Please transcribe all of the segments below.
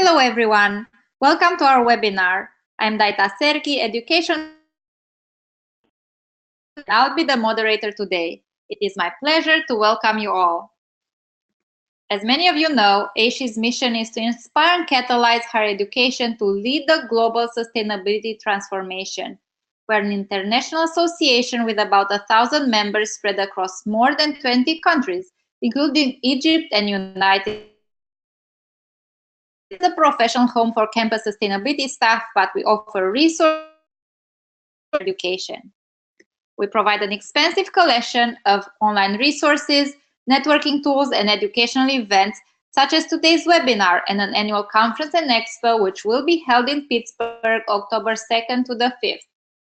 Hello everyone, welcome to our webinar. I'm Daita Serki, Education. I'll be the moderator today. It is my pleasure to welcome you all. As many of you know, AASHE's mission is to inspire and catalyze higher education to lead the global sustainability transformation. We're an international association with about 1,000 members spread across more than 20 countries, including Egypt and United States. It's a professional home for campus sustainability staff, but we offer resources for education. We provide an expansive collection of online resources, networking tools, and educational events, such as today's webinar and an annual conference and expo, which will be held in Pittsburgh, October 2nd to the 5th.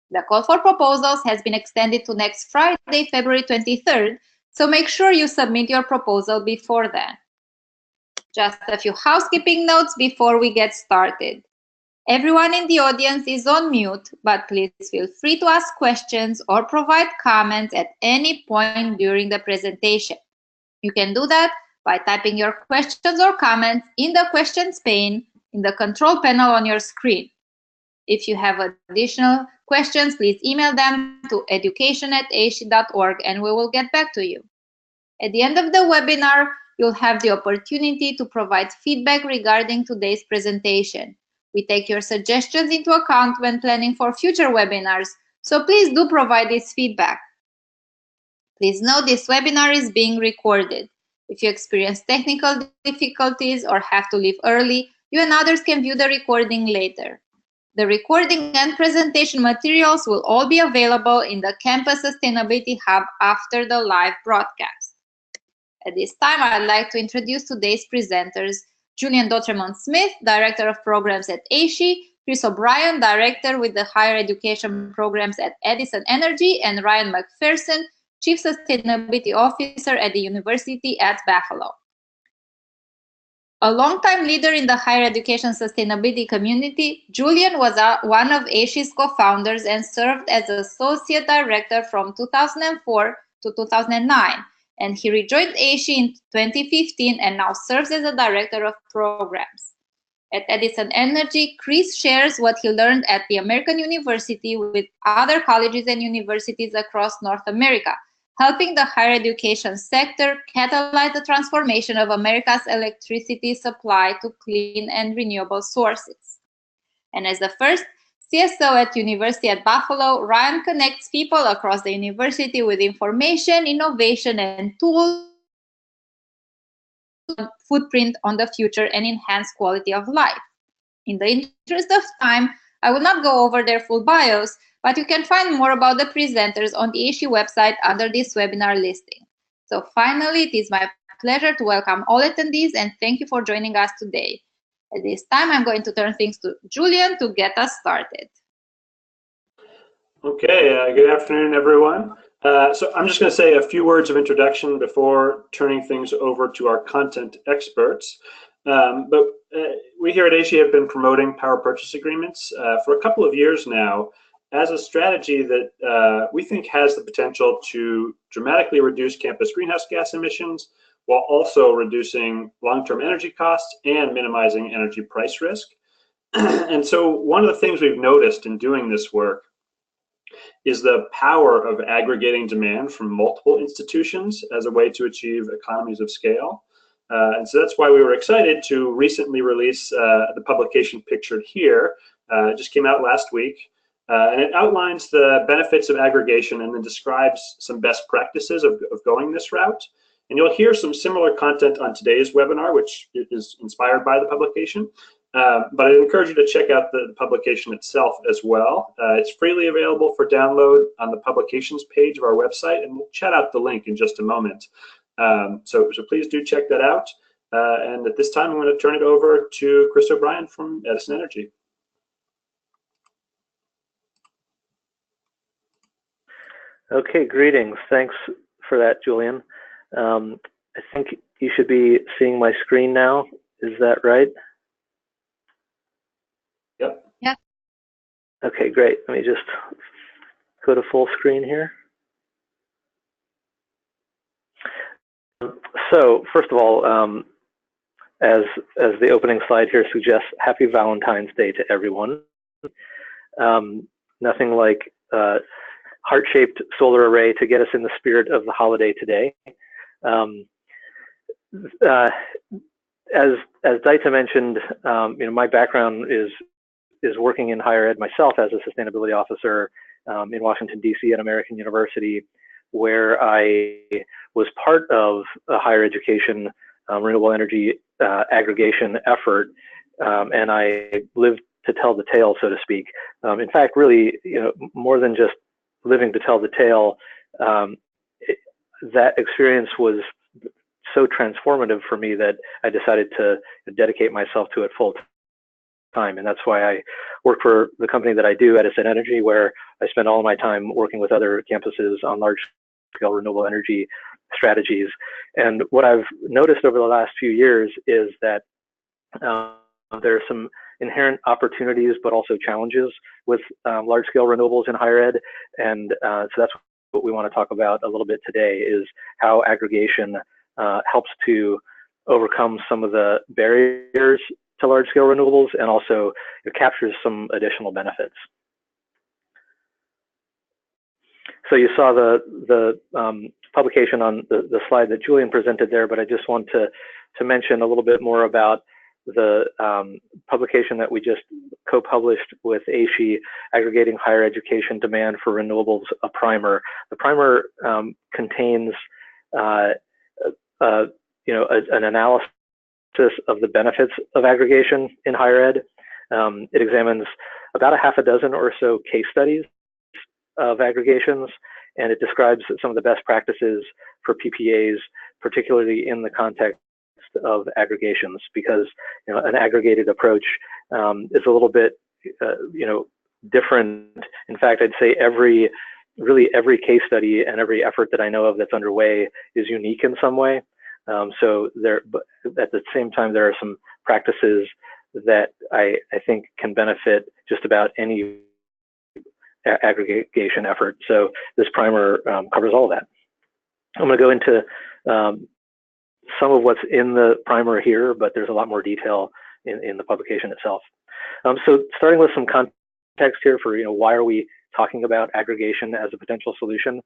The call for proposals has been extended to next Friday, February 23rd, so make sure you submit your proposal before then. Just a few housekeeping notes before we get started. Everyone in the audience is on mute, but please feel free to ask questions or provide comments at any point during the presentation. You can do that by typing your questions or comments in the questions pane in the control panel on your screen. If you have additional questions, please email them to education@aashe.org and we will get back to you. At the end of the webinar, you'll have the opportunity to provide feedback regarding today's presentation. We take your suggestions into account when planning for future webinars, so please do provide this feedback. Please note this webinar is being recorded. If you experience technical difficulties or have to leave early, you and others can view the recording later. The recording and presentation materials will all be available in the Campus Sustainability Hub after the live broadcast. At this time, I'd like to introduce today's presenters: Julian Dautremont-Smith, Director of Programs at AASHE, Chris O'Brien, Director with the Higher Education Programs at Edison Energy, and Ryan McPherson, Chief Sustainability Officer at the University at Buffalo. A longtime leader in the higher education sustainability community, Julian was one of AASHE's co-founders and served as Associate Director from 2004 to 2009. And he rejoined AASHE in 2015 and now serves as a Director of Programs. At Edison Energy, Chris shares what he learned at the American University with other colleges and universities across North America, helping the higher education sector catalyze the transformation of America's electricity supply to clean and renewable sources. And as the first CSO at University at Buffalo, Ryan connects people across the university with information, innovation, and tools footprint on the future and enhance quality of life. In the interest of time, I will not go over their full bios, but you can find more about the presenters on the AASHE website under this webinar listing. So finally, it is my pleasure to welcome all attendees and thank you for joining us today. At this time, I'm going to turn things to Julian to get us started. Okay, good afternoon, everyone. So I'm just going to say a few words of introduction before turning things over to our content experts. We here at AASHE have been promoting power purchase agreements for a couple of years now as a strategy that we think has the potential to dramatically reduce campus greenhouse gas emissions while also reducing long-term energy costs and minimizing energy price risk. And so one of the things we've noticed in doing this work is the power of aggregating demand from multiple institutions as a way to achieve economies of scale. And so that's why we were excited to recently release the publication pictured here. It just came out last week. And it outlines the benefits of aggregation and then describes some best practices of going this route. And you'll hear some similar content on today's webinar, which is inspired by the publication. But I'd encourage you to check out the publication itself as well. It's freely available for download on the publications page of our website, and we'll chat out the link in just a moment. So please do check that out. And at this time, I'm going to turn it over to Chris O'Brien from Edison Energy. Okay, greetings. Thanks for that, Julian. I think you should be seeing my screen now. Is that right? Yep. Yeah. Okay, great. Let me just go to full screen here. So first of all, as the opening slide here suggests, happy Valentine's Day to everyone. Nothing like heart-shaped solar array to get us in the spirit of the holiday today. As Daita mentioned, my background is working in higher ed myself as a sustainability officer in Washington, D.C. at American University, where I was part of a higher education renewable energy aggregation effort, and I lived to tell the tale, so to speak. In fact, really, more than just living to tell the tale, that experience was so transformative for me that I decided to dedicate myself to it full time. And that's why I work for the company that I do, Edison Energy, where I spend all of my time working with other campuses on large-scale renewable energy strategies. And what I've noticed over the last few years is that there are some inherent opportunities, but also challenges with large-scale renewables in higher ed. And so that's what we want to talk about a little bit today, is how aggregation helps to overcome some of the barriers to large-scale renewables, and also it captures some additional benefits. So you saw the publication on the slide that Julian presented there, but I just want to mention a little bit more about the publication that we just co-published with AASHE, Aggregating Higher Education Demand for Renewables, a primer. The primer contains an analysis of the benefits of aggregation in higher ed. It examines about a half a dozen or so case studies of aggregations, and it describes some of the best practices for PPAs, particularly in the context of aggregations, because an aggregated approach is a little bit different. In fact, I'd say really every case study and every effort that I know of that's underway is unique in some way. So but at the same time, there are some practices that I think can benefit just about any aggregation effort. So this primer covers all of that. I'm going to go into some of what's in the primer here, but there's a lot more detail in the publication itself. So starting with some context here for why are we talking about aggregation as a potential solution.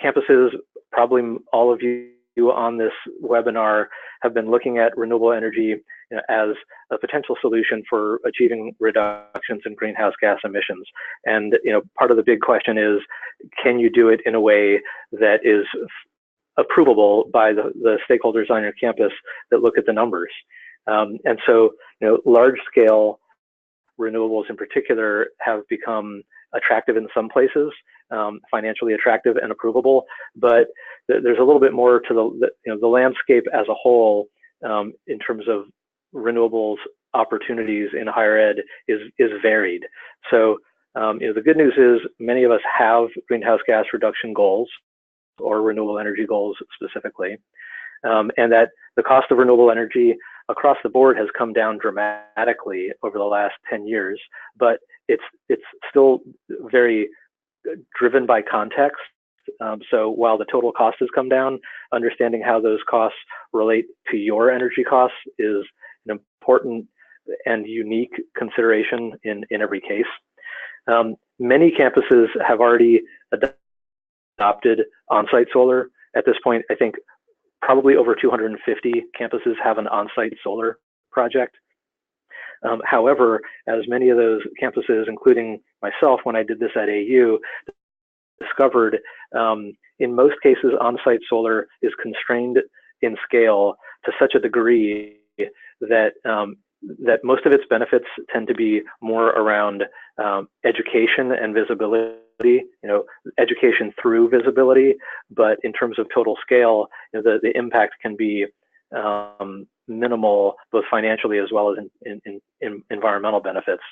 Campuses, probably all of you on this webinar, have been looking at renewable energy as a potential solution for achieving reductions in greenhouse gas emissions. And part of the big question is, can you do it in a way that is approvable by the stakeholders on your campus that look at the numbers? And so large-scale renewables in particular have become attractive in some places, financially attractive and approvable, but there's a little bit more to the landscape as a whole in terms of renewables opportunities in higher ed is varied. So the good news is many of us have greenhouse gas reduction goals, or renewable energy goals specifically, and that the cost of renewable energy across the board has come down dramatically over the last 10 years, but it's still very driven by context. So while the total cost has come down, understanding how those costs relate to your energy costs is an important and unique consideration in every case. Many campuses have already adopted on-site solar. At this point, I think probably over 250 campuses have an on-site solar project. However, as many of those campuses, including myself when I did this at AU, discovered, in most cases, on-site solar is constrained in scale to such a degree that that most of its benefits tend to be more around education and visibility, education through visibility. But in terms of total scale, the impact can be minimal, both financially as well as in environmental benefits.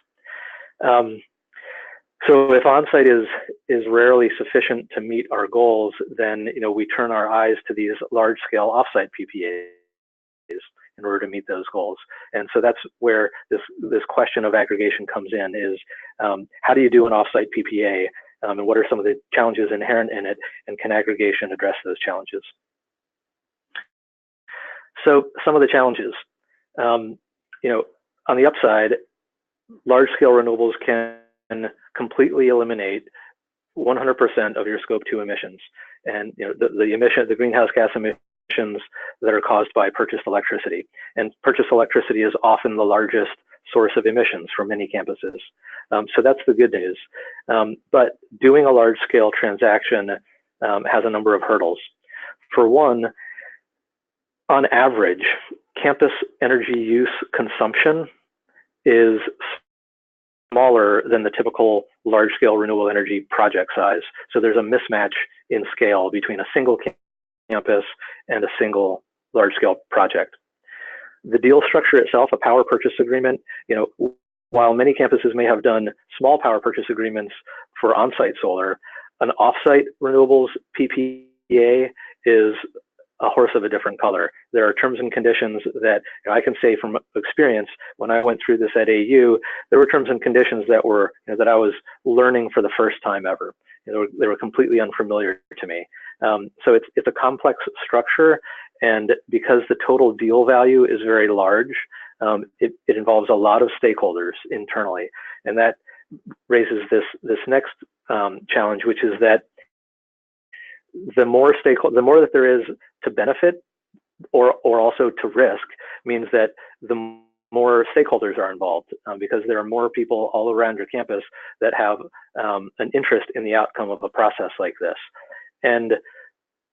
So if on-site is rarely sufficient to meet our goals, then we turn our eyes to these large-scale off-site PPAs in order to meet those goals. And so that's where this question of aggregation comes in, is how do you do an off-site PPA, and what are some of the challenges inherent in it, and can aggregation address those challenges? So some of the challenges. You know, on the upside, large-scale renewables can completely eliminate 100% of your scope 2 emissions, and you know the greenhouse gas emissions that are caused by purchased electricity. And purchased electricity is often the largest source of emissions for many campuses. So that's the good news. But doing a large-scale transaction has a number of hurdles. For one, on average, campus energy use consumption is smaller than the typical large-scale renewable energy project size. So there's a mismatch in scale between a single campus and a single large-scale project. The deal structure itself, a power purchase agreement, you know, while many campuses may have done small power purchase agreements for on-site solar, an off-site renewables PPA is a horse of a different color. There are terms and conditions that, you know, I can say from experience, when I went through this at AU, there were terms and conditions that were, you know, that I was learning for the first time ever. You know, they were completely unfamiliar to me. So it's a complex structure, and because the total deal value is very large, it involves a lot of stakeholders internally, and that raises this next challenge, which is that the more that there is to benefit or also to risk, means that the more stakeholders are involved, because there are more people all around your campus that have an interest in the outcome of a process like this. And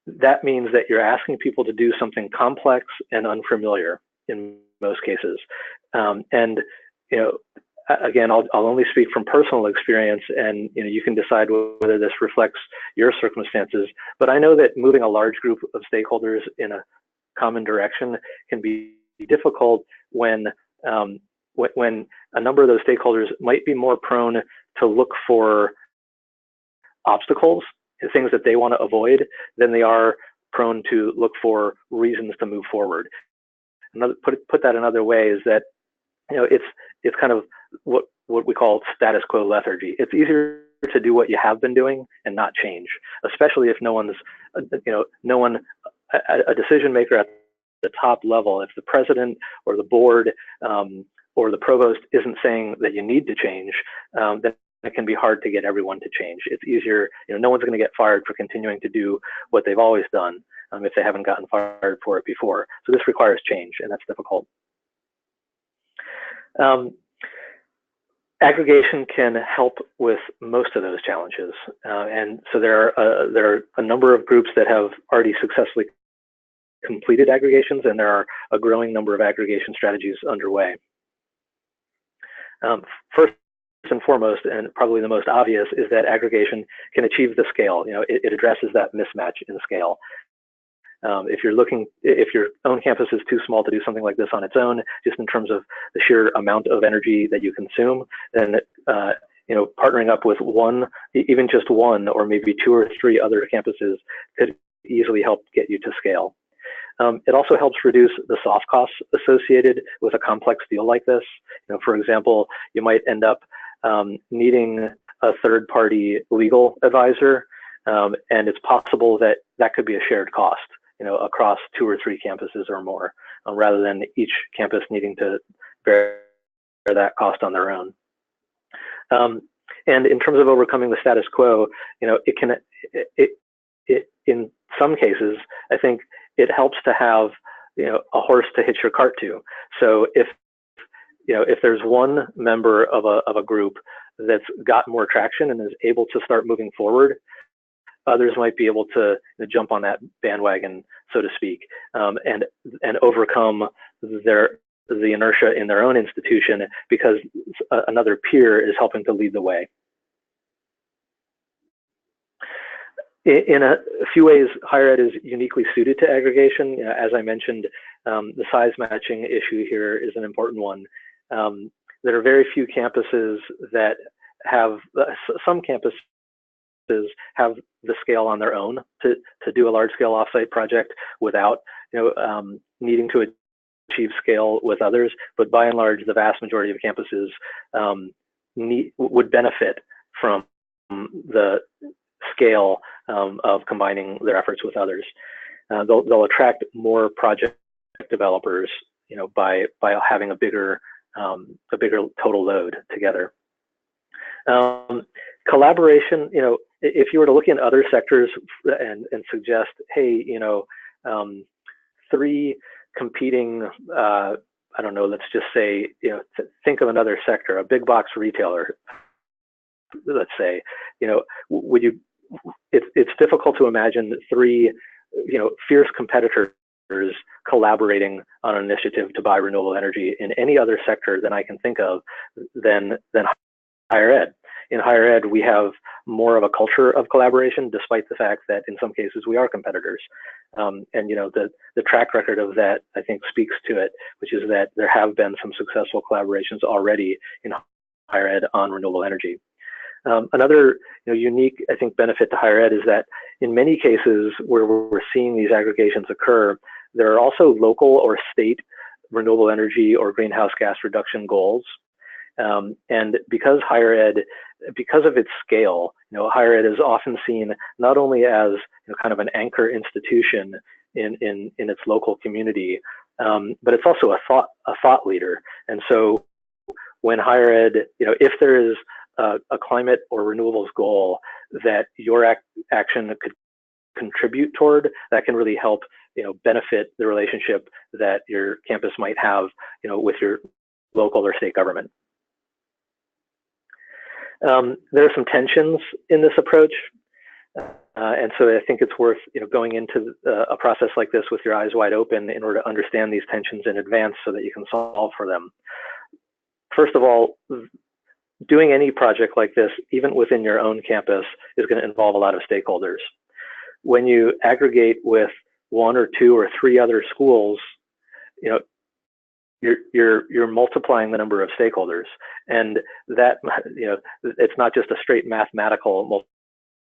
that means that you're asking people to do something complex and unfamiliar in most cases. And you know, again, I'll only speak from personal experience, and you know, you can decide whether this reflects your circumstances. But I know that moving a large group of stakeholders in a common direction can be difficult when a number of those stakeholders might be more prone to look for obstacles, things that they want to avoid, than they are prone to look for reasons to move forward. Put that another way is that, you know, it's kind of what we call status quo lethargy. It's easier to do what you have been doing and not change, especially if no one's, you know, a decision maker at the top level, if the president or the board or the provost isn't saying that you need to change, then it can be hard to get everyone to change. It's easier, you know, no one's going to get fired for continuing to do what they've always done if they haven't gotten fired for it before. So this requires change, and that's difficult. Aggregation can help with most of those challenges, and so there are a number of groups that have already successfully completed aggregations, and there are a growing number of aggregation strategies underway. First and foremost, and probably the most obvious, is that aggregation can achieve the scale. You know, it addresses that mismatch in scale. If your own campus is too small to do something like this on its own, just in terms of the sheer amount of energy that you consume, then you know, partnering up with one, even just one, or maybe 2 or 3 other campuses could easily help get you to scale. It also helps reduce the soft costs associated with a complex deal like this. You know, for example, you might end up needing a third-party legal advisor, and it's possible that that could be a shared cost, you know, across 2 or 3 campuses or more, rather than each campus needing to bear that cost on their own. And in terms of overcoming the status quo, you know, in some cases, I think it helps to have, you know, a horse to hitch your cart to. So if there's one member of a group that's got more traction and is able to start moving forward, others might be able to jump on that bandwagon, so to speak, and overcome the inertia in their own institution because another peer is helping to lead the way. In a few ways, higher ed is uniquely suited to aggregation. As I mentioned, the size matching issue here is an important one. There are very few campuses that have, some campuses have the scale on their own to do a large scale offsite project without, you know, needing to achieve scale with others. But by and large, the vast majority of campuses would benefit from the scale of combining their efforts with others. They'll attract more project developers by having a bigger total load together. Collaboration, if you were to look in other sectors and suggest, hey, 3 competing, I don't know, let's just say, think of another sector, a big box retailer, let's say, would you, it's difficult to imagine 3, fierce competitors collaborating on an initiative to buy renewable energy in any other sector than I can think of than higher ed. In higher ed, we have more of a culture of collaboration, despite the fact that in some cases we are competitors. And the track record of that, I think, speaks to it, which is that there have been some successful collaborations already in higher ed on renewable energy. Another unique, I think, benefit to higher ed is that in many cases where we're seeing these aggregations occur, there are also local or state renewable energy or greenhouse gas reduction goals. And because higher ed, because of its scale, higher ed is often seen not only as kind of an anchor institution in its local community, but it's also a thought leader. And so when higher ed, if there is a climate or renewables goal that your action could contribute toward, that can really help benefit the relationship that your campus might have with your local or state government. There are some tensions in this approach, and so I think it's worth going into a process like this with your eyes wide open in order to understand these tensions in advance so that you can solve for them. First of all, doing any project like this, even within your own campus, is going to involve a lot of stakeholders. When you aggregate with 1 or 2 or 3 other schools, you're multiplying the number of stakeholders, and that it's not just a straight mathematical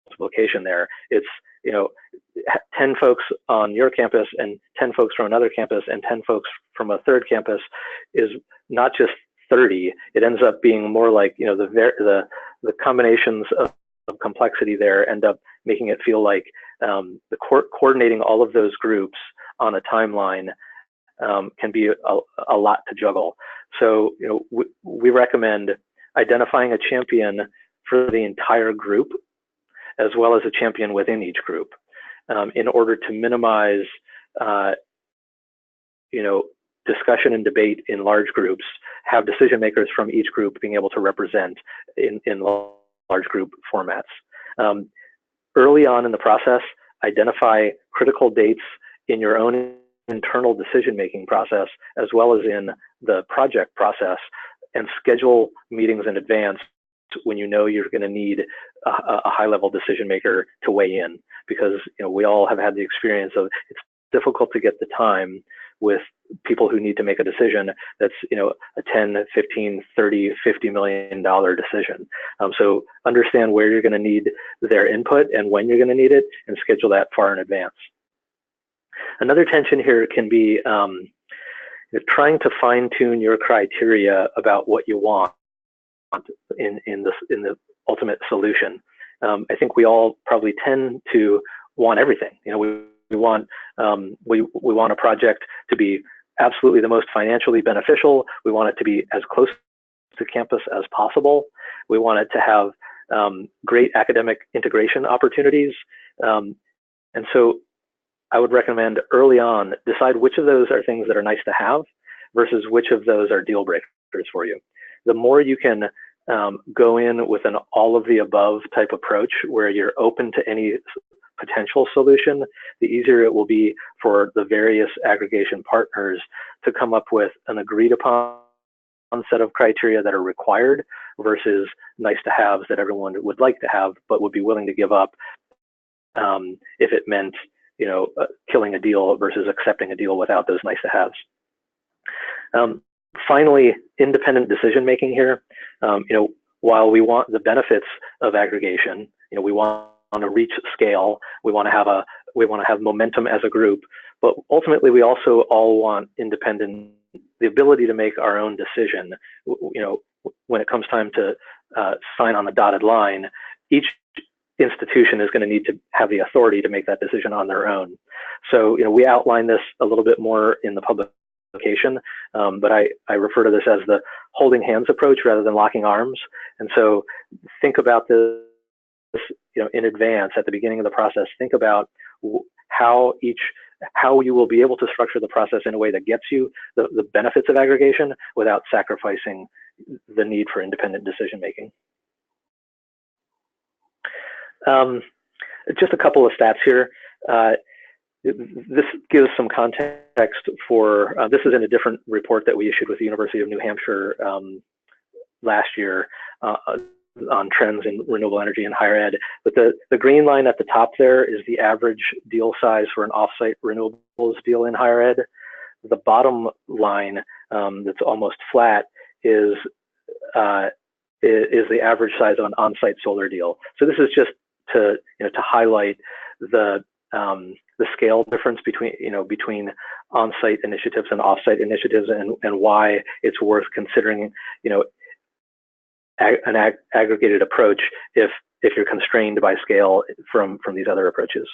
multiplication there. It's 10 folks on your campus and 10 folks from another campus and 10 folks from a third campus is not just 30. It ends up being more like the combinations of complexity there end up making it feel like coordinating all of those groups on a timeline can be a lot to juggle. So we recommend identifying a champion for the entire group, as well as a champion within each group, in order to minimize discussion and debate in large groups, have decision makers from each group being able to represent in large group formats. Early on in the process, identify critical dates in your own internal decision-making process, as well as in the project process, and schedule meetings in advance when you're going to need a high-level decision maker to weigh in, because we all have had the experience of it's difficult to get the time with people who need to make a decision that's a 10, 15, 30, $50 million decision. So understand where you're going to need their input and when you're going to need it, and schedule that far in advance. Another tension here can be trying to fine-tune your criteria about what you want in the ultimate solution. I think we all probably tend to want everything. We want a project to be absolutely the most financially beneficial. We want it to be as close to campus as possible. We want it to have great academic integration opportunities. And so I would recommend early on, decide which of those are things that are nice to have versus which of those are deal breakers for you. The more you can go in with an all of the above type approach where you're open to any potential solution, the easier it will be for the various aggregation partners to come up with an agreed upon set of criteria that are required versus nice to haves that everyone would like to have but would be willing to give up if it meant killing a deal versus accepting a deal without those nice to haves. Finally, independent decision making here. While we want the benefits of aggregation, we want to reach scale, we want to have momentum as a group, but ultimately we also all want the ability to make our own decision. When it comes time to sign on the dotted line, each institution is going to need to have the authority to make that decision on their own. So we outline this a little bit more in the allocation, but I refer to this as the holding hands approach rather than locking arms. And so think about this, in advance at the beginning of the process. Think about how you will be able to structure the process in a way that gets you the benefits of aggregation without sacrificing the need for independent decision making. Just a couple of stats here. This gives some context for, this is in a different report that we issued with the University of New Hampshire last year on trends in renewable energy in higher ed. But the green line at the top there is the average deal size for an offsite renewables deal in higher ed. The bottom line that's almost flat is the average size of an on-site solar deal. So this is just to highlight the scale difference between on-site initiatives and off-site initiatives, and why it's worth considering an aggregated approach if you're constrained by scale from these other approaches.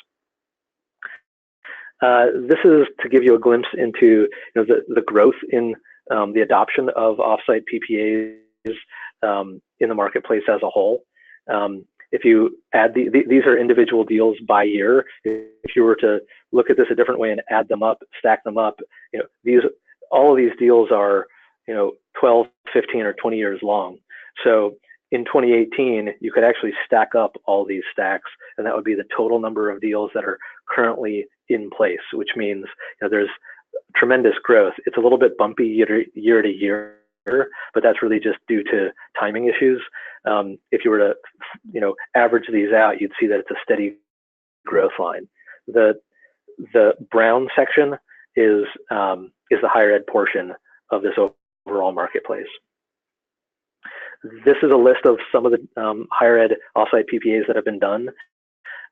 This is to give you a glimpse into the growth in the adoption of off-site PPAs in the marketplace as a whole. If you add these are individual deals by year. If you were to look at this a different way and add them up, stack them up, all of these deals are 12, 15, or 20 years long. So in 2018, you could actually stack up all these stacks, and that would be the total number of deals that are currently in place, which means there's tremendous growth. It's a little bit bumpy year to year, but that's really just due to timing issues. If you were to average these out, you'd see that it's a steady growth line. The brown section is the higher ed portion of this overall marketplace. This is a list of some of the higher ed offsite PPAs that have been done,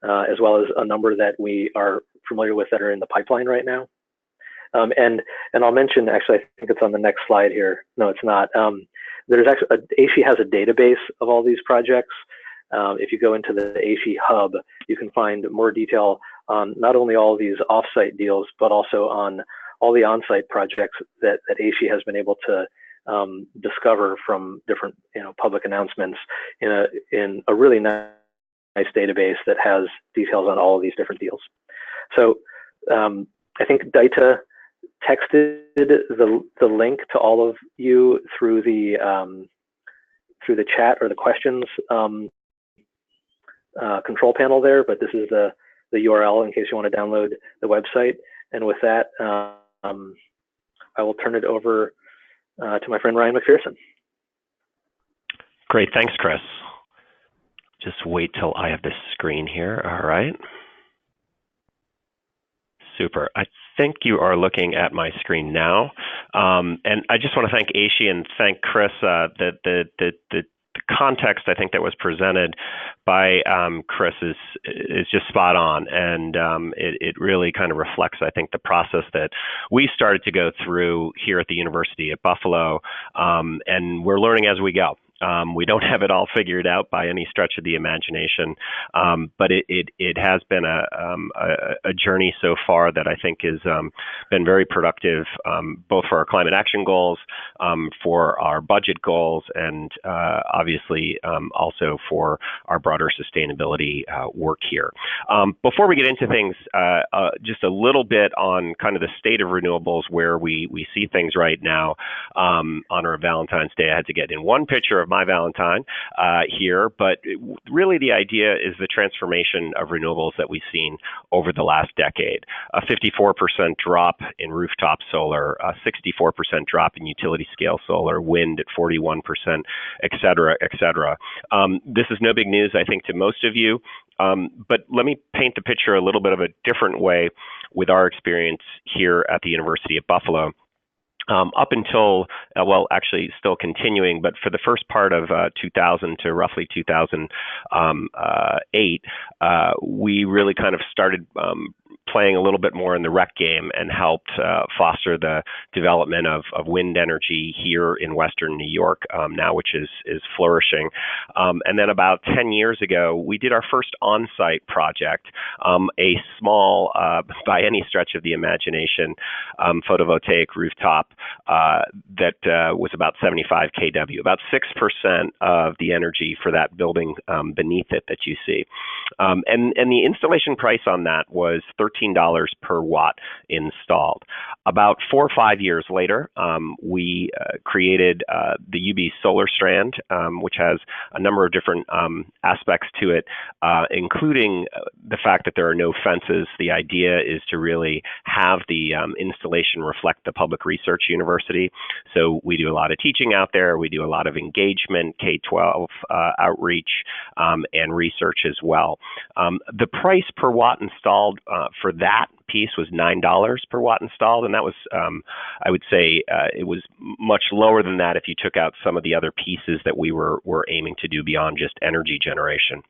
as well as a number that we are familiar with that are in the pipeline right now. And I'll mention, actually, I think it's on the next slide here. No, it's not. There's actually, AASHE has a database of all these projects. If you go into the AASHE hub, you can find more detail on not only all these offsite deals, but also on all the onsite projects that AASHE has been able to discover from different public announcements in a really nice database that has details on all of these different deals. So I think Daita texted the link to all of you through the chat or the questions control panel there, but this is the URL in case you want to download the website. And with that, I will turn it over to my friend Ryan McPherson. Great, thanks, Chris. Just wait till I have this screen here. All right. Super. I think you are looking at my screen now. And I just want to thank AASHE and thank Chris. The context I think that was presented by Chris is just spot on, and it really kind of reflects, I think, the process that we started to go through here at the University at Buffalo, and we're learning as we go. We don't have it all figured out by any stretch of the imagination, but it has been a journey so far that I think has been very productive, both for our climate action goals, for our budget goals, and obviously also for our broader sustainability work here. Before we get into things, just a little bit on kind of the state of renewables, where we see things right now. On our Valentine's Day, I had to get in one picture of my Valentine here, but really the idea is the transformation of renewables that we've seen over the last decade. A 54% drop in rooftop solar, a 64% drop in utility scale solar, wind at 41%, et cetera, et cetera. This is no big news, I think, to most of you, but let me paint the picture a little bit of a different way with our experience here at the University of Buffalo. Up until, well, actually still continuing, but for the first part of 2000 to roughly 2008, we really kind of started playing a little bit more in the rec game and helped foster the development of wind energy here in Western New York now, which is flourishing. And then about 10 years ago, we did our first on-site project, a small, by any stretch of the imagination, photovoltaic rooftop that was about 75 kW, about 6% of the energy for that building beneath it that you see. And the installation price on that was $13 per watt installed. About 4 or 5 years later, we created the UB Solar Strand, which has a number of different aspects to it, including the fact that there are no fences. The idea is to really have the installation reflect the public research university. So we do a lot of teaching out there. We do a lot of engagement, K-12 outreach, and research as well. The price per watt installed for that piece was $9 per watt installed, and that was, I would say, it was much lower than that if you took out some of the other pieces that we were aiming to do beyond just energy generation.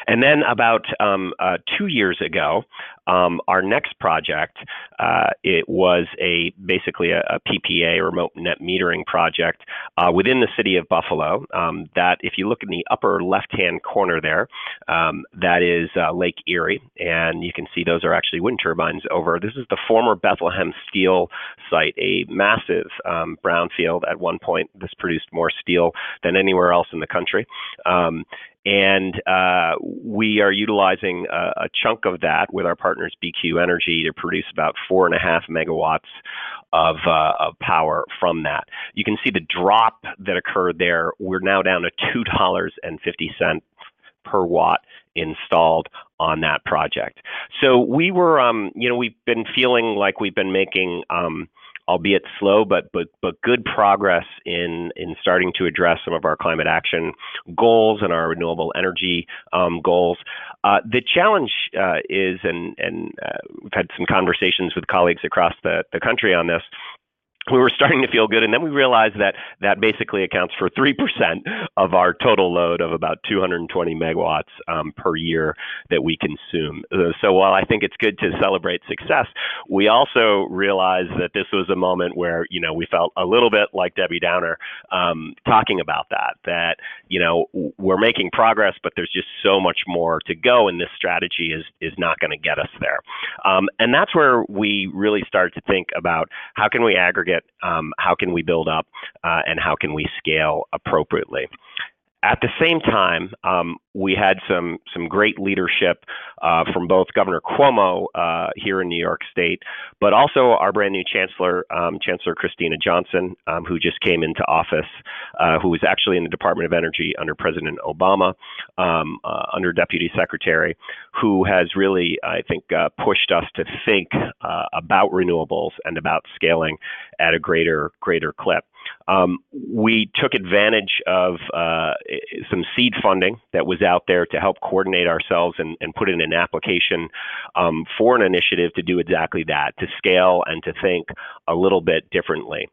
And then about 2 years ago, our next project, it was basically a PPA, remote net metering project within the city of Buffalo. That, if you look in the upper left-hand corner there, that is Lake Erie, and you can see those are actually wind turbines over. This is the former Bethlehem Steel site, a massive brownfield. At one point, this produced more steel than anywhere else in the country. And we are utilizing a chunk of that with our partners BQ Energy to produce about 4.5 megawatts of power from that. You can see the drop that occurred there. We're now down to $2.50 per watt installed on that project. So we were, we've been feeling like we've been making albeit slow, but good progress in starting to address some of our climate action goals and our renewable energy goals. The challenge is, and we've had some conversations with colleagues across the country on this, we were starting to feel good, and then we realized that basically accounts for 3% of our total load of about 220 megawatts per year that we consume. So while I think it's good to celebrate success, we also realized that this was a moment where, we felt a little bit like Debbie Downer talking about that, we're making progress, but there's just so much more to go, and this strategy is not going to get us there. And that's where we really started to think about how can we aggregate, how can we build up, and how can we scale appropriately. At the same time, we had some great leadership from both Governor Cuomo here in New York State, but also our brand new Chancellor, Chancellor Christina Johnson, who just came into office, who was actually in the Department of Energy under President Obama, under Deputy Secretary, who has really, I think, pushed us to think about renewables and about scaling at a greater clip. We took advantage of some seed funding that was out there to help coordinate ourselves and put in an application for an initiative to do exactly that, to scale and to think a little bit differently.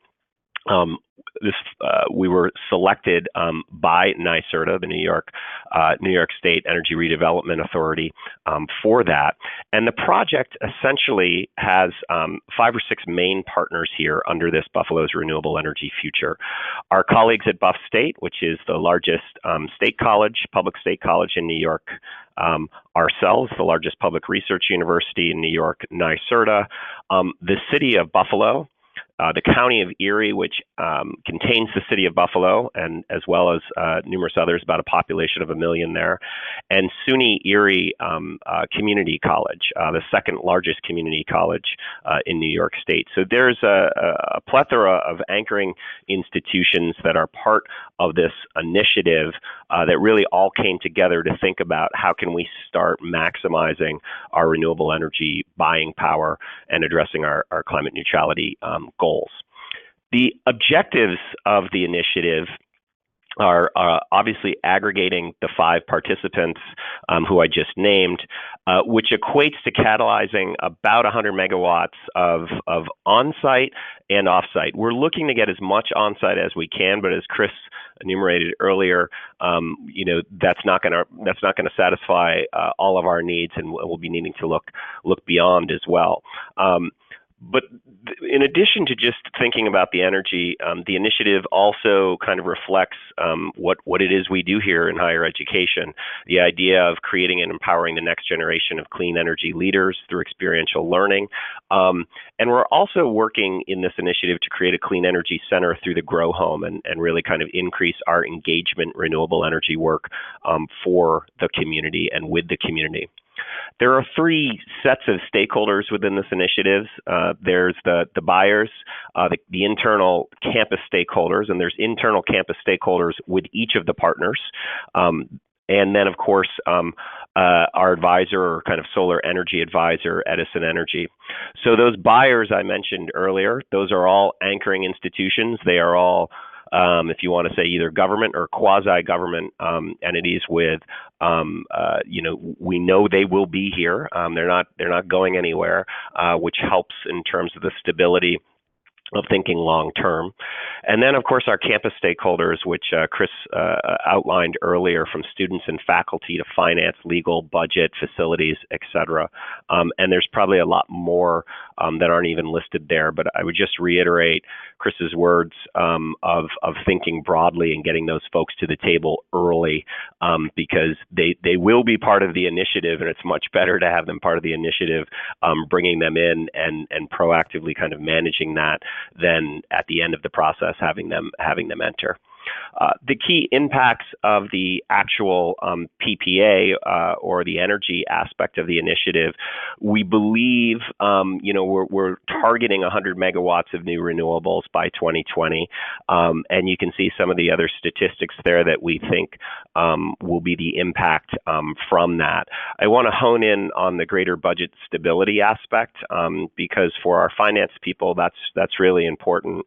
We were selected by NYSERDA, the New York State Energy Redevelopment Authority, for that. And the project essentially has 5 or 6 main partners here under this Buffalo's Renewable Energy Future. Our colleagues at Buff State, which is the largest public state college in New York, ourselves, the largest public research university in New York, NYSERDA, the city of Buffalo, the county of Erie, which contains the city of Buffalo, and as well as numerous others, about a population of 1 million there, and SUNY Erie Community College, the second largest community college in New York State. So there's a plethora of anchoring institutions that are part of this initiative that really all came together to think about how can we start maximizing our renewable energy buying power and addressing our climate neutrality goals. The objectives of the initiative are obviously aggregating the 5 participants who I just named, which equates to catalyzing about 100 megawatts of on-site and off-site. We're looking to get as much on-site as we can, but as Chris enumerated earlier, that's not going to satisfy all of our needs, and we'll be needing to look beyond as well. But in addition to just thinking about the energy, the initiative also kind of reflects what it is we do here in higher education. The idea of creating and empowering the next generation of clean energy leaders through experiential learning. And we're also working in this initiative to create a clean energy center through the Grow Home and really kind of increase our engagement renewable energy work for the community and with the community. There are 3 sets of stakeholders within this initiative. There's the buyers, the internal campus stakeholders, and there's internal campus stakeholders with each of the partners. And then, of course, our advisor or kind of solar energy advisor, Edison Energy. So those buyers I mentioned earlier, those are all anchoring institutions. They are all if you want to say either government or quasi-government entities with, we know they will be here. They're not going anywhere, which helps in terms of the stability of thinking long term. And then, of course, our campus stakeholders, which Chris outlined earlier, from students and faculty to finance, legal, budget, facilities, et cetera. And there's probably a lot more that aren't even listed there, but I would just reiterate Chris's words of thinking broadly and getting those folks to the table early, because they will be part of the initiative, and it's much better to have them part of the initiative, bringing them in and proactively kind of managing that than at the end of the process having them enter. The key impacts of the actual PPA or the energy aspect of the initiative, we believe, we're targeting 100 megawatts of new renewables by 2020, and you can see some of the other statistics there that we think will be the impact from that. I want to hone in on the greater budget stability aspect because for our finance people, that's really important.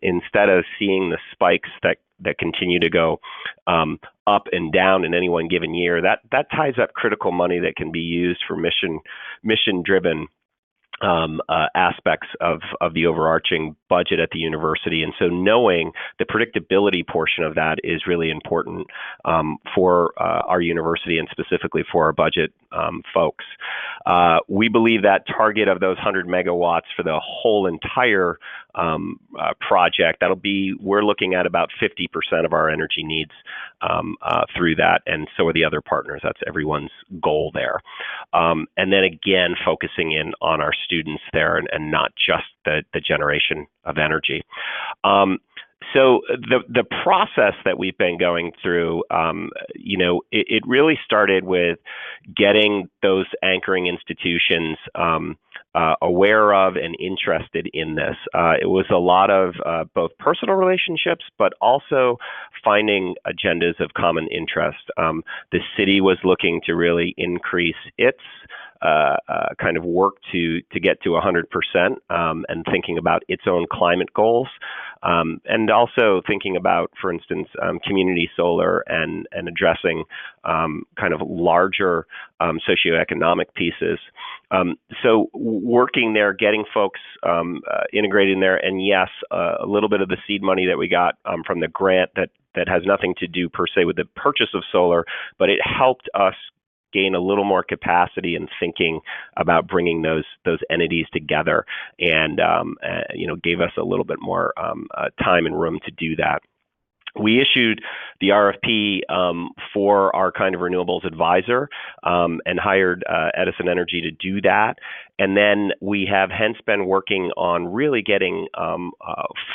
Instead of seeing the spikes that continue to go up and down in any one given year, that ties up critical money that can be used for mission-driven aspects of the overarching budget at the university. And so knowing the predictability portion of that is really important for our university and specifically for our budget folks. We believe that target of those 100 megawatts for the whole entire project, we're looking at about 50% of our energy needs through that, and so are the other partners. That's everyone's goal there. And then again, focusing in on our students there and not just the generation of energy. So the process that we've been going through, it really started with getting those anchoring institutions aware of and interested in this. It was a lot of both personal relationships, but also finding agendas of common interest. The city was looking to really increase its kind of work to get to 100% and thinking about its own climate goals. And also thinking about, for instance, community solar and addressing kind of larger socioeconomic pieces. So working there, getting folks integrated in there, and yes, a little bit of the seed money that we got from the grant that has nothing to do per se with the purchase of solar, but it helped us gain a little more capacity in thinking about bringing those entities together, and gave us a little bit more time and room to do that. We issued the RFP for our kind of renewables advisor and hired Edison Energy to do that. And then we have hence been working on really getting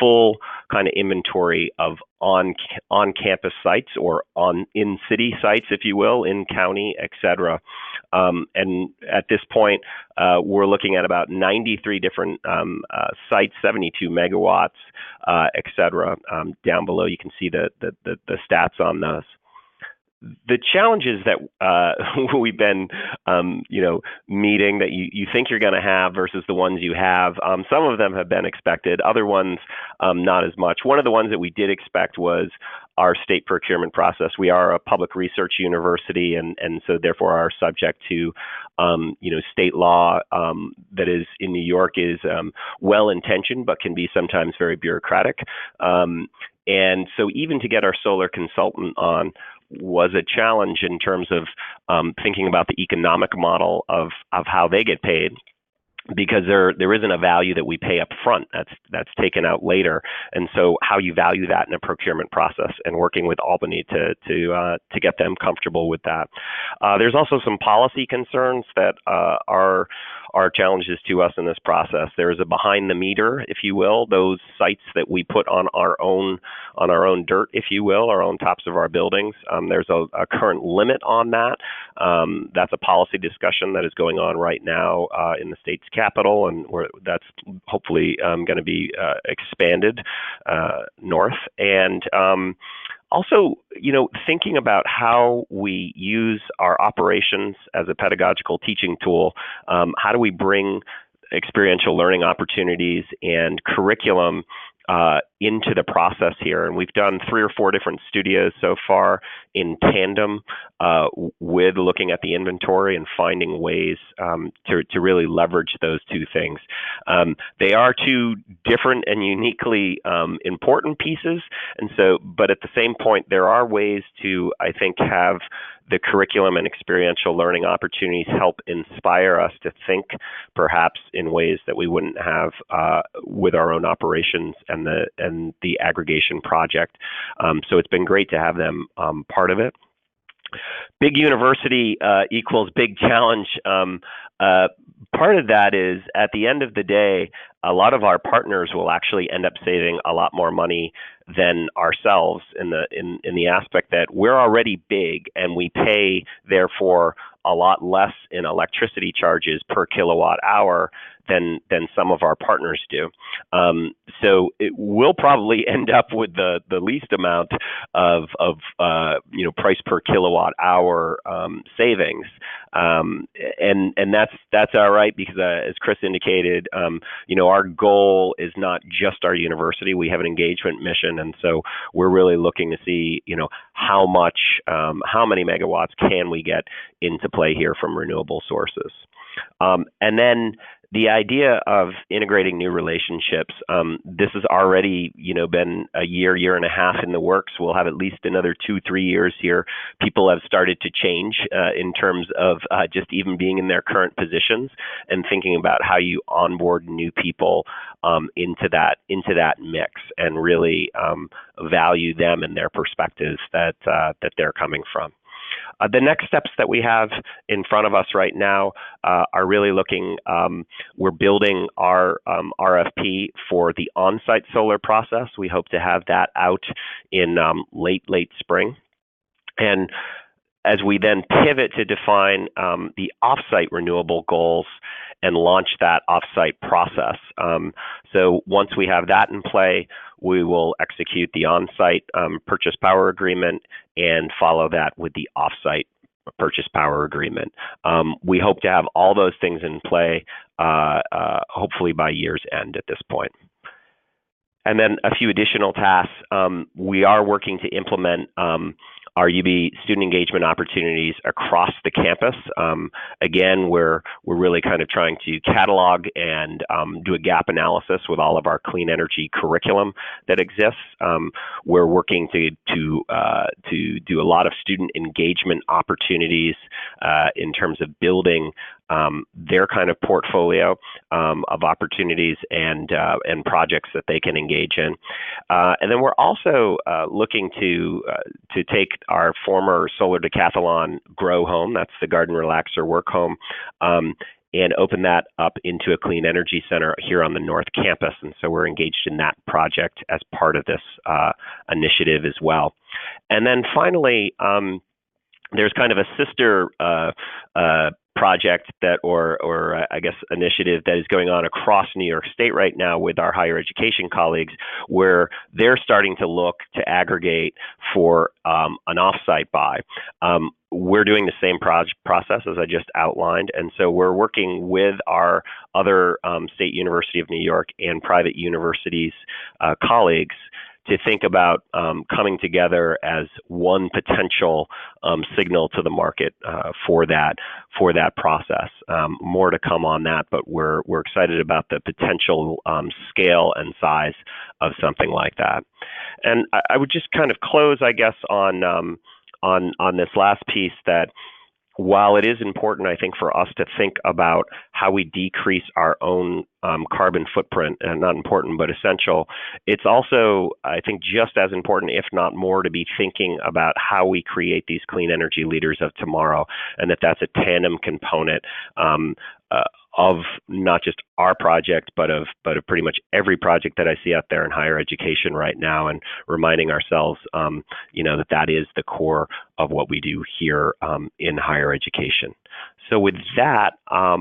full kind of inventory of on-campus sites or in-city sites, if you will, in county, et cetera. And at this point, we're looking at about 93 different sites, 72 megawatts, et cetera. Down below, you can see the stats on those. The challenges that we've been, meeting that you think you're going to have versus the ones you have, some of them have been expected, other ones not as much. One of the ones that we did expect was our state procurement process. We are a public research university, and so therefore are subject to, state law that is in New York is well-intentioned, but can be sometimes very bureaucratic. And so even to get our solar consultant on was a challenge in terms of thinking about the economic model of how they get paid, because there isn't a value that we pay up front that's taken out later. And so how you value that in a procurement process, and working with Albany to get them comfortable with that. There's also some policy concerns that are challenges to us in this process. There is a behind the meter, if you will, those sites that we put on our own dirt, if you will, our own tops of our buildings. There's a current limit on that. That's a policy discussion that is going on right now in the state's capital, and that's hopefully going to be expanded north. And also, thinking about how we use our operations as a pedagogical teaching tool. How do we bring experiential learning opportunities and curriculum into the process here? And we've done 3 or 4 different studios so far in tandem with looking at the inventory and finding ways to really leverage those two things. They are 2 different and uniquely important pieces, and so, but at the same point, there are ways to, I think, have the curriculum and experiential learning opportunities help inspire us to think perhaps in ways that we wouldn't have with our own operations and the aggregation project. So it's been great to have them part of it. Big university equals big challenge. Part of that is, at the end of the day, a lot of our partners will actually end up saving a lot more money than ourselves in the aspect that we're already big, and we pay therefore a lot less in electricity charges per kilowatt hour than some of our partners do. So it will probably end up with the least amount of price per kilowatt hour savings, and that's all right, because as Chris indicated, our goal is not just our university. We have an engagement mission, and so we're really looking to see how many megawatts can we get into play here from renewable sources. And then the idea of integrating new relationships, this has already, been a year and a half in the works. We'll have at least another 2-3 years here. People have started to change in terms of just even being in their current positions, and thinking about how you onboard new people into that mix, and really value them and their perspectives that they're coming from. The next steps that we have in front of us right now are really looking, we're building our RFP for the on-site solar process. We hope to have that out in late spring. And as we then pivot to define the off-site renewable goals and launch that off-site process. So once we have that in play, we will execute the on-site purchase power agreement and follow that with the off-site purchase power agreement. We hope to have all those things in play, hopefully by year's end at this point. And then a few additional tasks. We are working to implement our UB student engagement opportunities across the campus. Again, we're really kind of trying to catalog and do a gap analysis with all of our clean energy curriculum that exists. We're working to do a lot of student engagement opportunities in terms of building their kind of portfolio of opportunities and projects that they can engage in. And then we're also looking to take our former solar decathlon grow home, that's the garden relaxer work home, and open that up into a clean energy center here on the North Campus. And so we're engaged in that project as part of this initiative as well. And then finally, there's kind of a sister project that, or I guess initiative that is going on across New York State right now with our higher education colleagues, where they're starting to look to aggregate for an offsite buy. We're doing the same process as I just outlined, and so we're working with our other State University of New York and private universities colleagues think about coming together as one potential signal to the market for that process. More to come on that, but we're excited about the potential scale and size of something like that. And I would just kind of close, I guess, on this last piece, that while it is important, I think, for us to think about how we decrease our own carbon footprint, and not important, but essential, it's also, I think, just as important, if not more, to be thinking about how we create these clean energy leaders of tomorrow, and that's a tandem component of not just our project, but of pretty much every project that I see out there in higher education right now, and reminding ourselves, that is the core of what we do here in higher education. So with that, I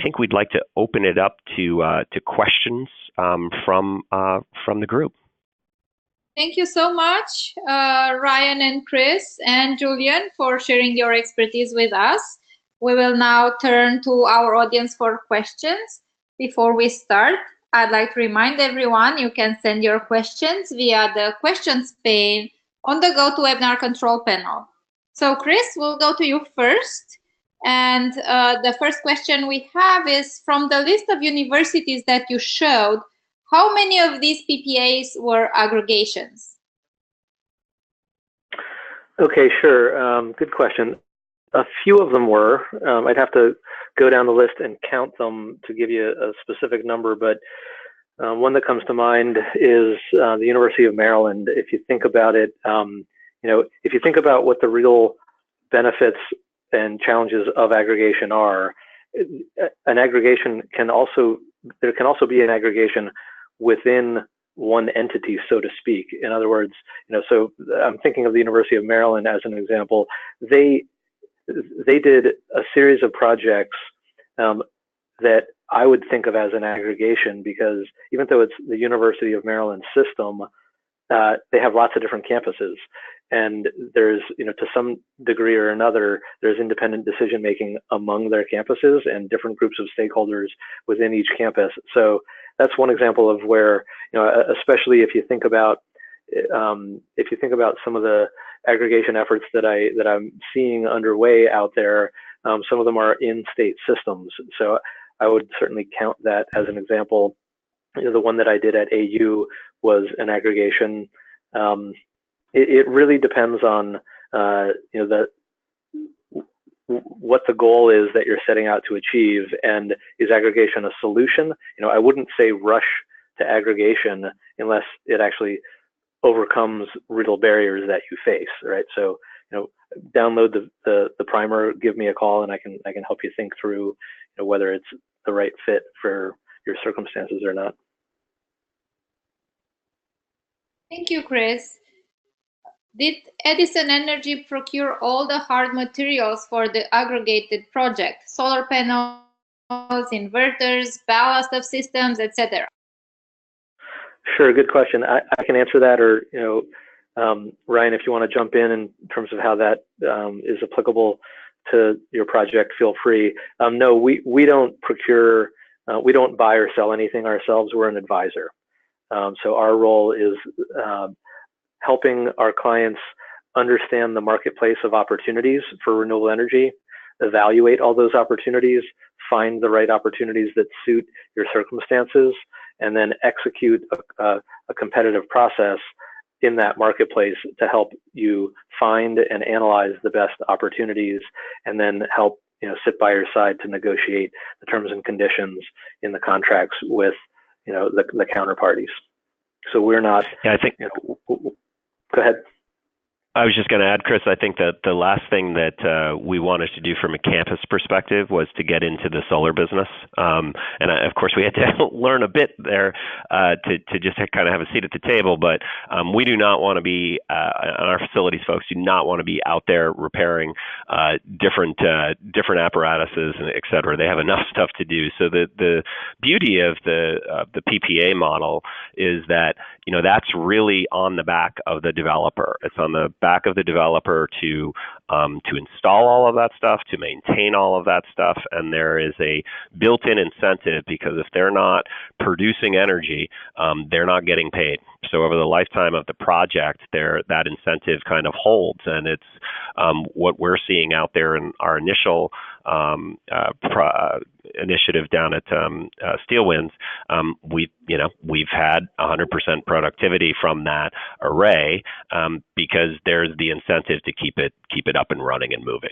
think we'd like to open it up to questions from the group. Thank you so much, Ryan and Chris and Julian, for sharing your expertise with us. We will now turn to our audience for questions. Before we start, I'd like to remind everyone you can send your questions via the questions pane on the GoToWebinar control panel. So Chris, we'll go to you first. And the first question we have is, from the list of universities that you showed, how many of these PPAs were aggregations? Okay, sure. Good question. A few of them were. I'd have to go down the list and count them to give you a specific number, but one that comes to mind is the University of Maryland. If you think about it, if you think about what the real benefits and challenges of aggregation are, an aggregation there can also be an aggregation within one entity, so to speak. In other words, so I'm thinking of the University of Maryland as an example. They did a series of projects that I would think of as an aggregation, because even though it's the University of Maryland system, they have lots of different campuses, and there's, to some degree or another, there's independent decision making among their campuses and different groups of stakeholders within each campus. So that's one example of where, especially if you think about some of the aggregation efforts that I'm seeing underway out there, some of them are in state systems. So I would certainly count that as an example. The one that I did at AU was an aggregation. It really depends on what the goal is that you're setting out to achieve, and is aggregation a solution? I wouldn't say rush to aggregation unless it actually overcomes real barriers that you face, right? So, download the primer, give me a call, and I can help you think through whether it's the right fit for your circumstances or not. Thank you, Chris. Did Edison Energy procure all the hard materials for the aggregated project? Solar panels, inverters, ballast of systems, etc. Sure, good question. I can answer that, or Ryan, if you want to jump in terms of how that is applicable to your project, feel free. No, we don't procure, we don't buy or sell anything ourselves. We're an advisor. So our role is helping our clients understand the marketplace of opportunities for renewable energy, evaluate all those opportunities, find the right opportunities that suit your circumstances, and then execute a competitive process in that marketplace to help you find and analyze the best opportunities, and then help sit by your side to negotiate the terms and conditions in the contracts with the counterparties. So we're not. Yeah, I think. Go ahead. I was just going to add, Chris, I think that the last thing that we wanted to do from a campus perspective was to get into the solar business. And of course, we had to learn a bit there to just kind of have a seat at the table. But we do not want to be, our facilities folks do not want to be out there repairing different apparatuses, et cetera. They have enough stuff to do. So the beauty of the PPA model is that, that's really on the back of the developer. It's on the back of the developer to to install all of that stuff, to maintain all of that stuff, and there is a built-in incentive because if they're not producing energy, they're not getting paid. So over the lifetime of the project, that incentive kind of holds, and it's what we're seeing out there in our initial initiative down at Steelwinds. We've had 100% productivity from that array because there's the incentive to keep it up and running and moving.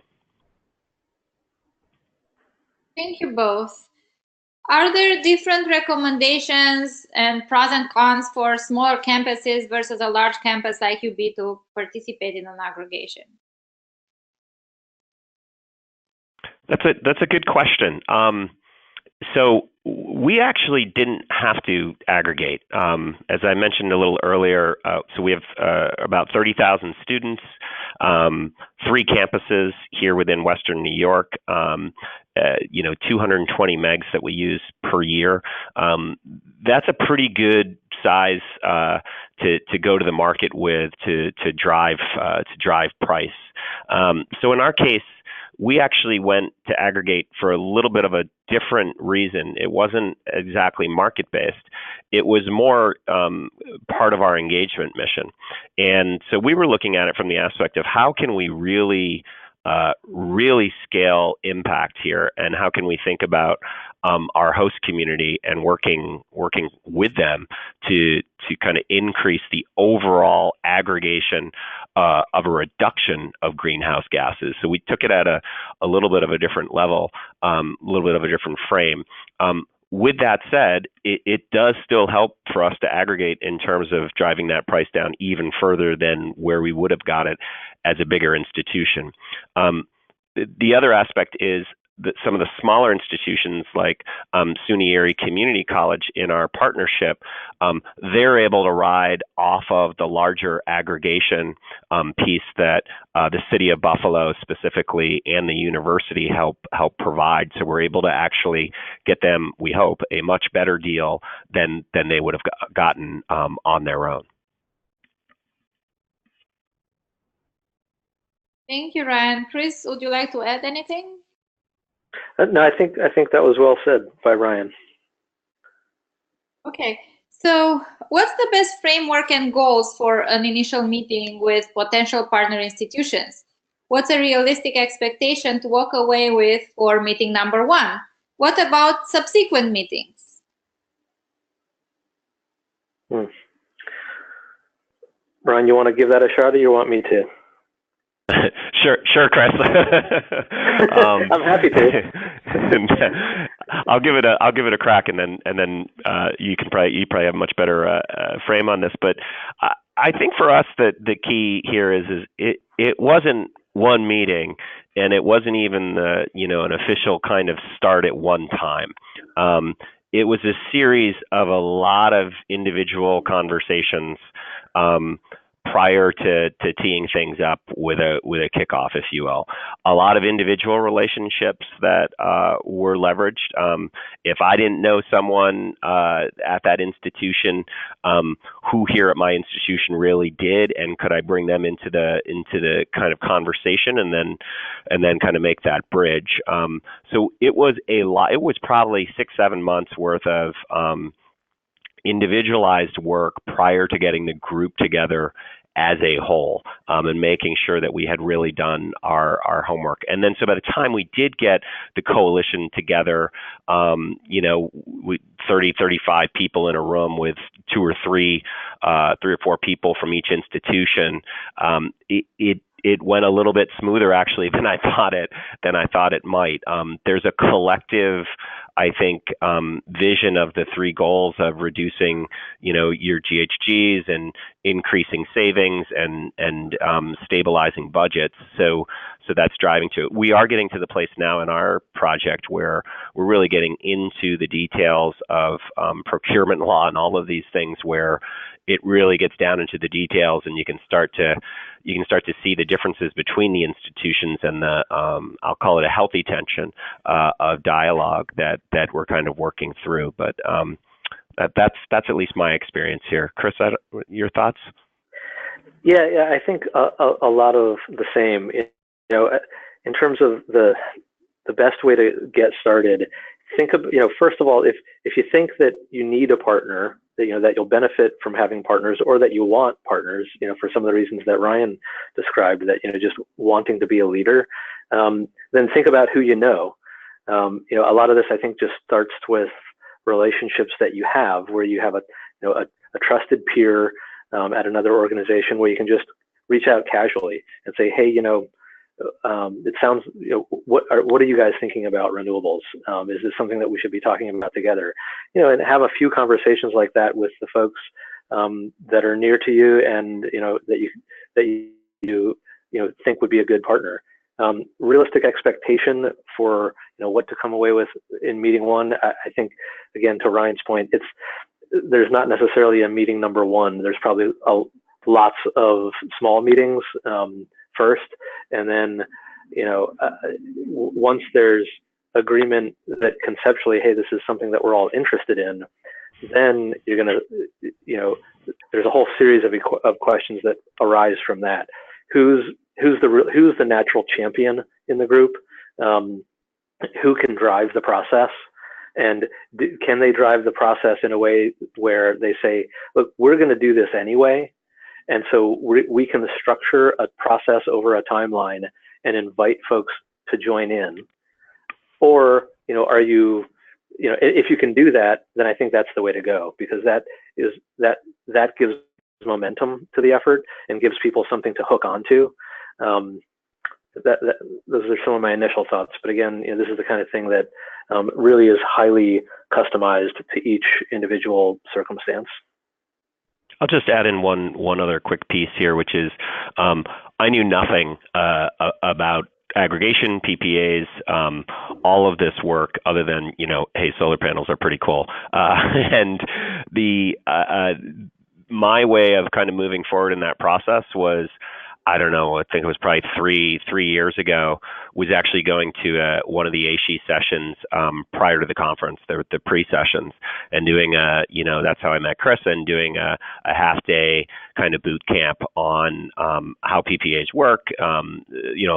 Thank you both. Are there different recommendations and pros and cons for smaller campuses versus a large campus like UB to participate in an aggregation? That's a good question. So we actually didn't have to aggregate. As I mentioned a little earlier, so we have about 30,000 students, 3 campuses here within Western New York, 220 megs that we use per year. That's a pretty good size to go to the market with to drive price. So in our case, we actually went to aggregate for a little bit of a different reason. It wasn't exactly market-based. It was more part of our engagement mission. And so we were looking at it from the aspect of how can we really scale impact here, and how can we think about our host community and working with them to kind of increase the overall aggregation of a reduction of greenhouse gases. So we took it at a little bit of a different level, a little bit of a different frame. With that said, it does still help for us to aggregate in terms of driving that price down even further than where we would have got it as a bigger institution. The other aspect is that some of the smaller institutions like SUNY Erie Community College in our partnership, they're able to ride off of the larger aggregation piece that the city of Buffalo specifically and the university help provide. So we're able to actually get them, we hope, a much better deal than they would have gotten on their own. Thank you, Ryan. Chris, would you like to add anything? No, I think that was well said by Ryan. Okay, so what's the best framework and goals for an initial meeting with potential partner institutions? What's a realistic expectation to walk away with for meeting number 1? What about subsequent meetings? Ryan, you want to give that a shot, or you want me to? Sure, Chris. I'm happy to. I'll give it a crack, and then you probably have a much better frame on this. But I think for us the key here is it wasn't one meeting, and it wasn't even an official kind of start at one time. It was a series of a lot of individual conversations prior to teeing things up with a kickoff, if you will. A lot of individual relationships that were leveraged. If I didn't know someone at that institution, who here at my institution really did, and could I bring them into the kind of conversation, and then kind of make that bridge. So it was a lot. It was probably 6-7 months worth of individualized work prior to getting the group together as a whole, and making sure that we had really done our homework. And then so by the time we did get the coalition together, 35 people in a room with 2 or 3 or 4 people from each institution, it went a little bit smoother actually than I thought it might. There's a collective, I think, vision of the 3 goals of reducing, your GHGs and increasing savings and stabilizing budgets. So that's driving to it. We are getting to the place now in our project where we're really getting into the details of procurement law and all of these things, where it really gets down into the details, and you can start to see the differences between the institutions and the I'll call it a healthy tension of dialogue that we're kind of working through. But that's at least my experience here. Chris, your thoughts? Yeah, I think a lot of the same in terms of the best way to get started, think of, first of all, if you think that you need a partner, that, that you'll benefit from having partners, or that you want partners, for some of the reasons that Ryan described, that, just wanting to be a leader, then think about who you know. A lot of this, I think, just starts with relationships that you have, where you have a trusted peer at another organization, where you can just reach out casually and say, hey, it sounds, what are you guys thinking about renewables? Is this something that we should be talking about together? And have a few conversations like that with the folks that are near to you, and that you think would be a good partner. Realistic expectation for what to come away with in meeting one. I think, again, to Ryan's point, there's not necessarily a meeting number one. There's probably lots of small meetings first, and then once there's agreement that conceptually, hey, this is something that we're all interested in, then you're gonna, there's a whole series of questions that arise from that. Who's the natural champion in the group? Who can drive the process? And can they drive the process in a way where they say, look, we're going to do this anyway, and so we can structure a process over a timeline and invite folks to join in? Or, are you, if you can do that, then I think that's the way to go, because that gives momentum to the effort and gives people something to hook onto. Those are some of my initial thoughts, but again, this is the kind of thing that really is highly customized to each individual circumstance. I'll just add in one other quick piece here, which is I knew nothing about aggregation, PPAs, all of this work, other than, hey, solar panels are pretty cool. And my way of kind of moving forward in that process was, I don't know, I think it was probably three years ago, was actually going to one of the AASHE sessions prior to the conference, the pre-sessions, and doing that's how I met Chris, and doing a half-day kind of boot camp on how PPAs work, a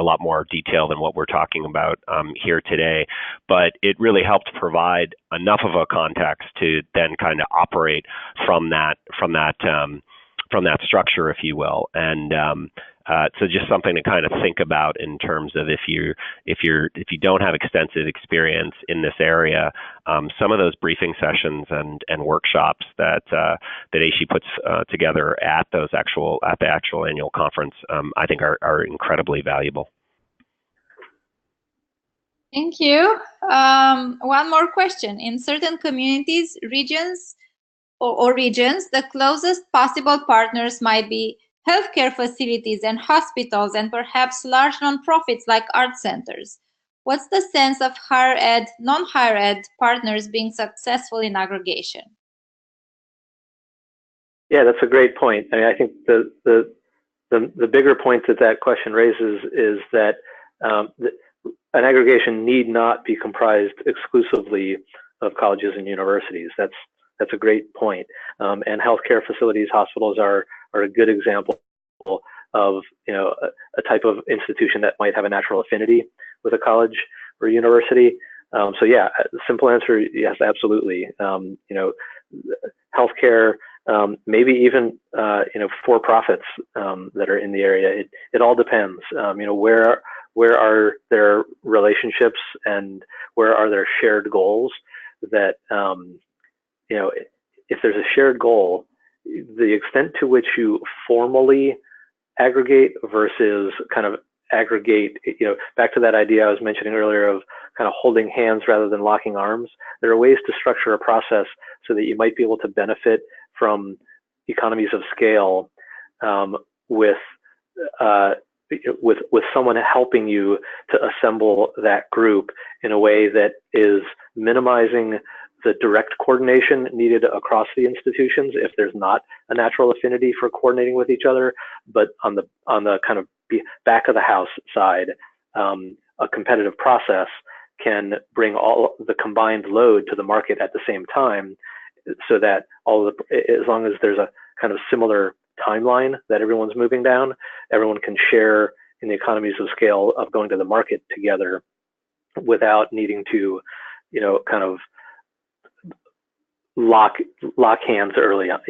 lot more detail than what we're talking about here today. But it really helped provide enough of a context to then kind of operate from that structure, if you will. And so just something to kind of think about in terms of if you don't have extensive experience in this area, some of those briefing sessions and workshops that AASHE puts together at the actual annual conference, I think are incredibly valuable. Thank you. One more question. In certain communities, regions, the closest possible partners might be healthcare facilities and hospitals, and perhaps large nonprofits like art centers. What's the sense of higher ed, non-higher ed partners being successful in aggregation? Yeah, that's a great point. I mean, I think the bigger point that question raises is that an aggregation need not be comprised exclusively of colleges and universities. That's a great point. And healthcare facilities, hospitals are a good example of a type of institution that might have a natural affinity with a college or university. So yeah, simple answer, yes, absolutely. Healthcare, maybe even for-profits that are in the area. It all depends. Where are their relationships, and where are their shared goals that if there's a shared goal, the extent to which you formally aggregate versus kind of aggregate, back to that idea I was mentioning earlier of kind of holding hands rather than locking arms, there are ways to structure a process so that you might be able to benefit from economies of scale with someone helping you to assemble that group in a way that is minimizing the direct coordination needed across the institutions if there's not a natural affinity for coordinating with each other, but on the kind of back of the house side, a competitive process can bring all the combined load to the market at the same time, so that as long as there's a kind of similar timeline that everyone's moving down, everyone can share in the economies of scale of going to the market together without needing to, kind of lock hands early, up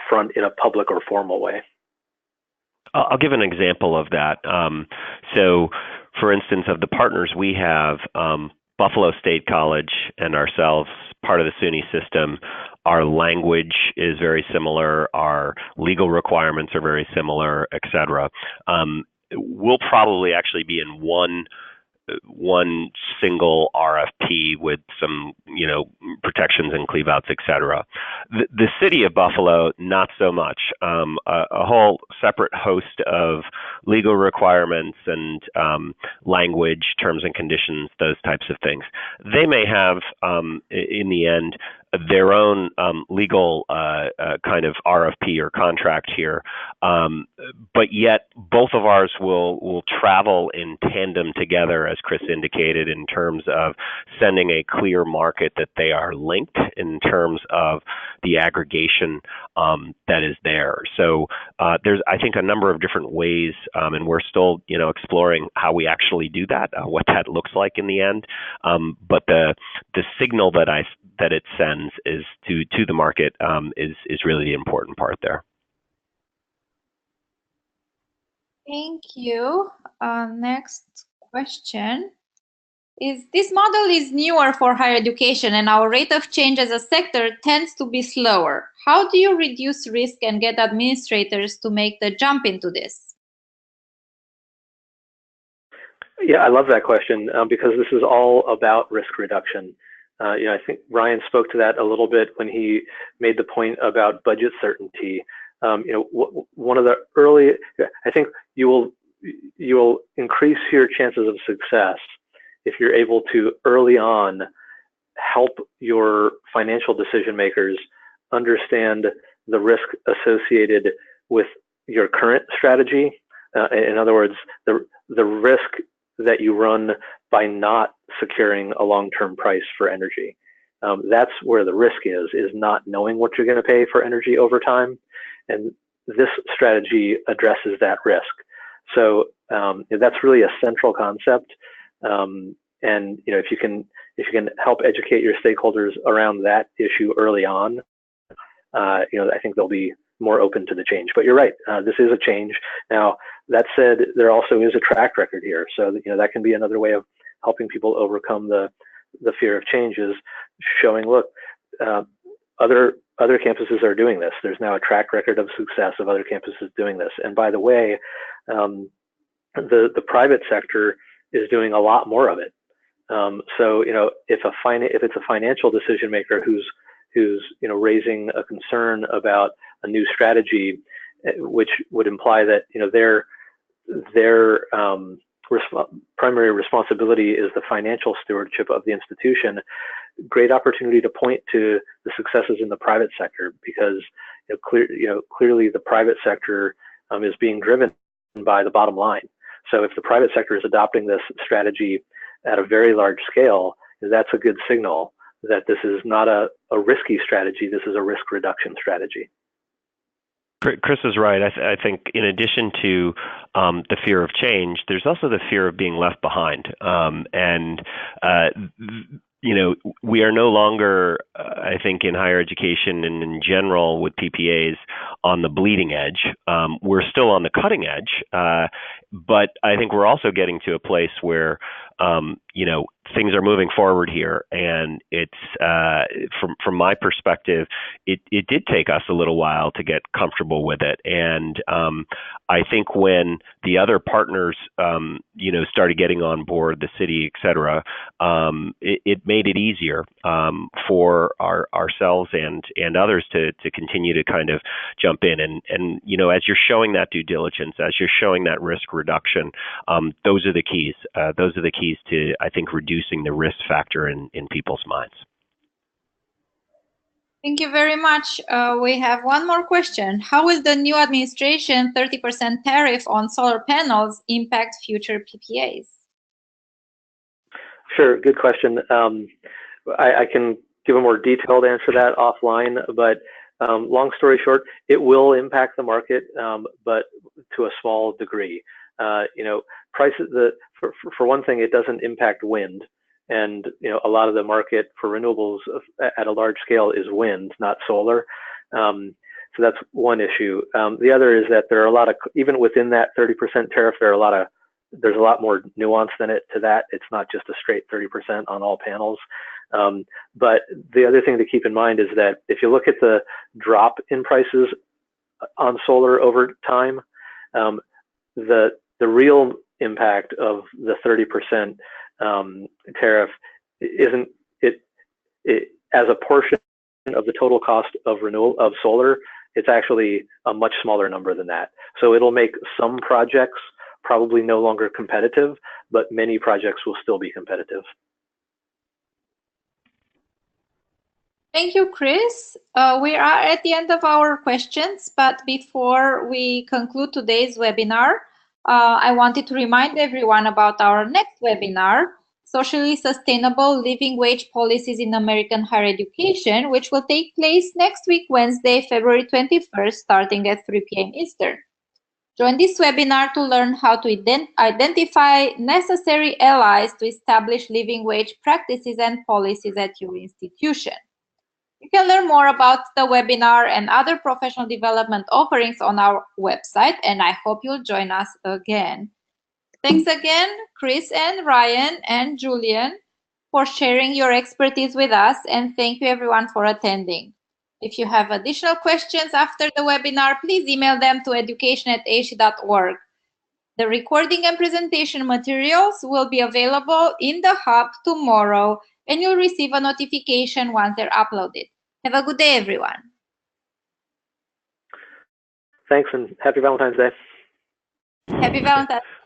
front in a public or formal way. I'll give an example of that. So, for instance, of the partners we have, Buffalo State College and ourselves, part of the SUNY system, our language is very similar, our legal requirements are very similar, et cetera. We'll probably actually be in one single RFP with some, protections and cleave outs, et cetera. The city of Buffalo, not so much. A whole separate host of legal requirements and language, terms and conditions, those types of things. They may have, in the end, their own legal kind of RFP or contract here, but yet both of ours will travel in tandem together, as Chris indicated, in terms of sending a clear market that they are linked in terms of the aggregation that is there. So there's, I think, a number of different ways, and we're still, exploring how we actually do that, what that looks like in the end. But the signal that it sends is to the market is really the important part there. Thank you. Next question is, this model is newer for higher education and our rate of change as a sector tends to be slower. How do you reduce risk and get administrators to make the jump into this? Yeah, I love that question because this is all about risk reduction. I think Ryan spoke to that a little bit when he made the point about budget certainty. One of the early, I think you will increase your chances of success if you're able to early on help your financial decision makers understand the risk associated with your current strategy. In other words, the risk that you run by not securing a long-term price for energy. That's where the risk is not knowing what you're going to pay for energy over time. And this strategy addresses that risk. So that's really a central concept. And if you can help educate your stakeholders around that issue early on, I think they'll be more open to the change. But you're right, this is a change. Now, that said, there also is a track record here. So that can be another way of helping people overcome the fear of change, is showing, look, other campuses are doing this. There's now a track record of success of other campuses doing this. And by the way, the private sector is doing a lot more of it. So if it's a financial decision maker who's raising a concern about a new strategy, which would imply that their primary responsibility is the financial stewardship of the institution, great opportunity to point to the successes in the private sector, because clearly the private sector is being driven by the bottom line. So if the private sector is adopting this strategy at a very large scale, that's a good signal that this is not a risky strategy, this is a risk reduction strategy. Chris is right. I think in addition to the fear of change, there's also the fear of being left behind. We are no longer, I think, in higher education and in general with PPAs on the bleeding edge. We're still on the cutting edge, but I think we're also getting to a place where, things are moving forward here. And it's, from my perspective, it did take us a little while to get comfortable with it. And I think when the other partners, started getting on board, the city, et cetera, it made it easier for ourselves and others to continue to kind of jump in. And as you're showing that due diligence, as you're showing that risk reduction, those are the keys. Those are the keys to, I think, reducing the risk factor in people's minds. Thank you very much. We have one more question. How will the new administration 30% tariff on solar panels impact future PPAs? Sure, good question. I can give a more detailed answer to that offline, but long story short, it will impact the market, but to a small degree. Prices. For one thing, it doesn't impact wind, and a lot of the market for renewables at a large scale is wind, not solar. So that's one issue. The other is that there are a lot of, even within that 30% tariff, there's a lot more nuance to that. It's not just a straight 30% on all panels. But the other thing to keep in mind is that if you look at the drop in prices on solar over time, the real impact of the 30% tariff isn't it as a portion of the total cost of solar. It's actually a much smaller number than that. So it'll make some projects probably no longer competitive, but many projects will still be competitive. Thank you, Chris. We are at the end of our questions, but before we conclude today's webinar, I wanted to remind everyone about our next webinar, Socially Sustainable Living Wage Policies in American Higher Education, which will take place next week, Wednesday, February 21st, starting at 3 p.m. Eastern. Join this webinar to learn how to identify necessary allies to establish living wage practices and policies at your institution. You can learn more about the webinar and other professional development offerings on our website, and I hope you'll join us again. Thanks again, Chris and Ryan and Julian, for sharing your expertise with us, and thank you everyone for attending. If you have additional questions after the webinar, please email them to education@aashe.org. The recording and presentation materials will be available in the hub tomorrow, and you'll receive a notification once they're uploaded. Have a good day, everyone. Thanks, and happy Valentine's Day. Happy Valentine's Day.